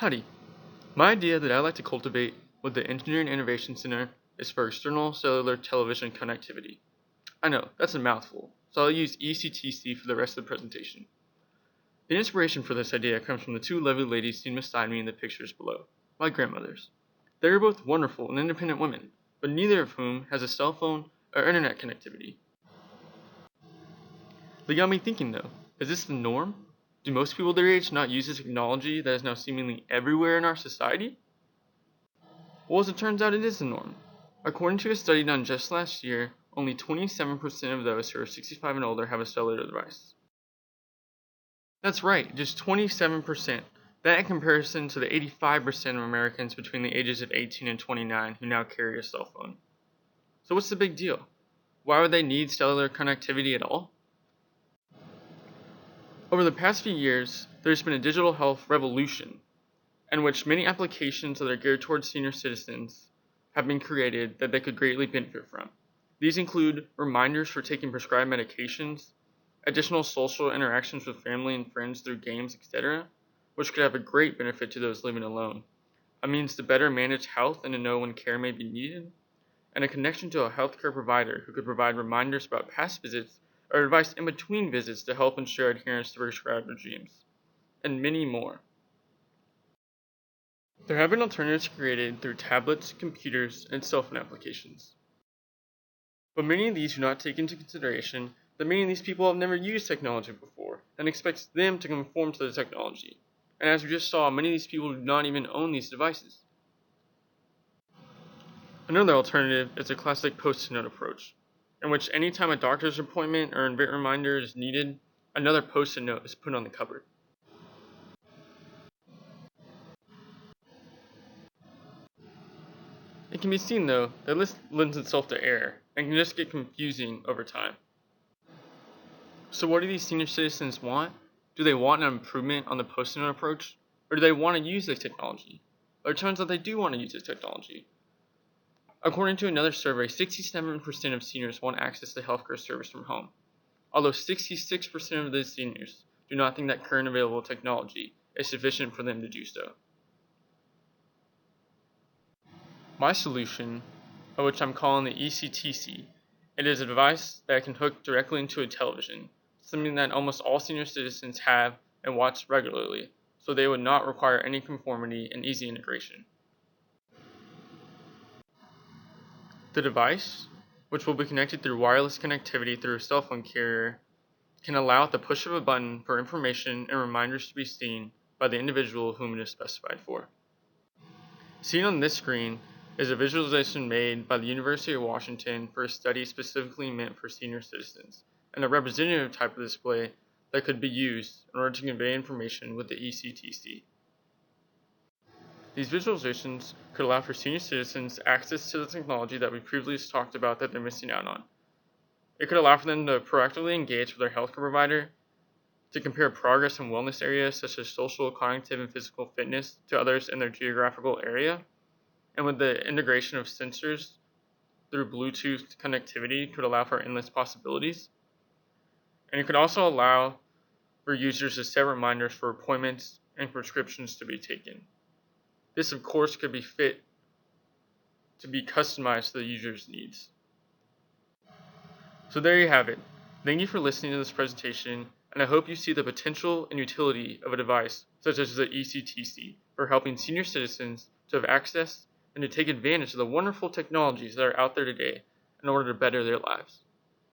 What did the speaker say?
Howdy. My idea that I'd like to cultivate with the Engineering Innovation Center is for external cellular television connectivity. I know, that's a mouthful, so I'll use ECTC for the rest of the presentation. The inspiration for this idea comes from the two lovely ladies seen beside me in the pictures below, my grandmothers. They are both wonderful and independent women, but neither of whom has a cell phone or internet connectivity. They got me thinking though, is this the norm? Do most people their age not use this technology that is now seemingly everywhere in our society? Well, as it turns out, it is the norm. According to a study done just last year, only 27% of those who are 65 and older have a cellular device. That's right, just 27%. That in comparison to the 85% of Americans between the ages of 18 and 29 who now carry a cell phone. So what's the big deal? Why would they need cellular connectivity at all? Over the past few years, there's been a digital health revolution in which many applications that are geared towards senior citizens have been created that they could greatly benefit from. These include reminders for taking prescribed medications, additional social interactions with family and friends through games, etc., which could have a great benefit to those living alone, a means to better manage health and to know when care may be needed, and a connection to a healthcare provider who could provide reminders about past visits or advice in between visits to help ensure adherence to prescribed regimes, and many more. There have been alternatives created through tablets, computers, and cell phone applications. But many of these do not take into consideration that many of these people have never used technology before and expects them to conform to the technology. And as we just saw, many of these people do not even own these devices. Another alternative is a classic post-it note approach, in which anytime a doctor's appointment or event reminder is needed, another post-it note is put on the cupboard. It can be seen, though, that this lends itself to error and can just get confusing over time. So what do these senior citizens want? Do they want an improvement on the post-it note approach? Or do they want to use this technology? Well, it turns out they do want to use this technology. According to another survey, 67% of seniors want access to healthcare service from home, although 66% of those seniors do not think that current available technology is sufficient for them to do so. My solution, which I'm calling the ECTC, it is a device that can hook directly into a television, something that almost all senior citizens have and watch regularly, so they would not require any conformity and easy integration. The device, which will be connected through wireless connectivity through a cell phone carrier, can allow at the push of a button for information and reminders to be seen by the individual whom it is specified for. Seen on this screen is a visualization made by the University of Washington for a study specifically meant for senior citizens, and a representative type of display that could be used in order to convey information with the ECTC. These visualizations could allow for senior citizens access to the technology that we previously talked about that they're missing out on. It could allow for them to proactively engage with their healthcare provider, to compare progress in wellness areas such as social, cognitive, and physical fitness to others in their geographical area, and with the integration of sensors through Bluetooth connectivity could allow for endless possibilities. And it could also allow for users to set reminders for appointments and prescriptions to be taken. This, of course, could be fit to be customized to the user's needs. So there you have it. Thank you for listening to this presentation, and I hope you see the potential and utility of a device such as the ECTC for helping senior citizens to have access and to take advantage of the wonderful technologies that are out there today in order to better their lives.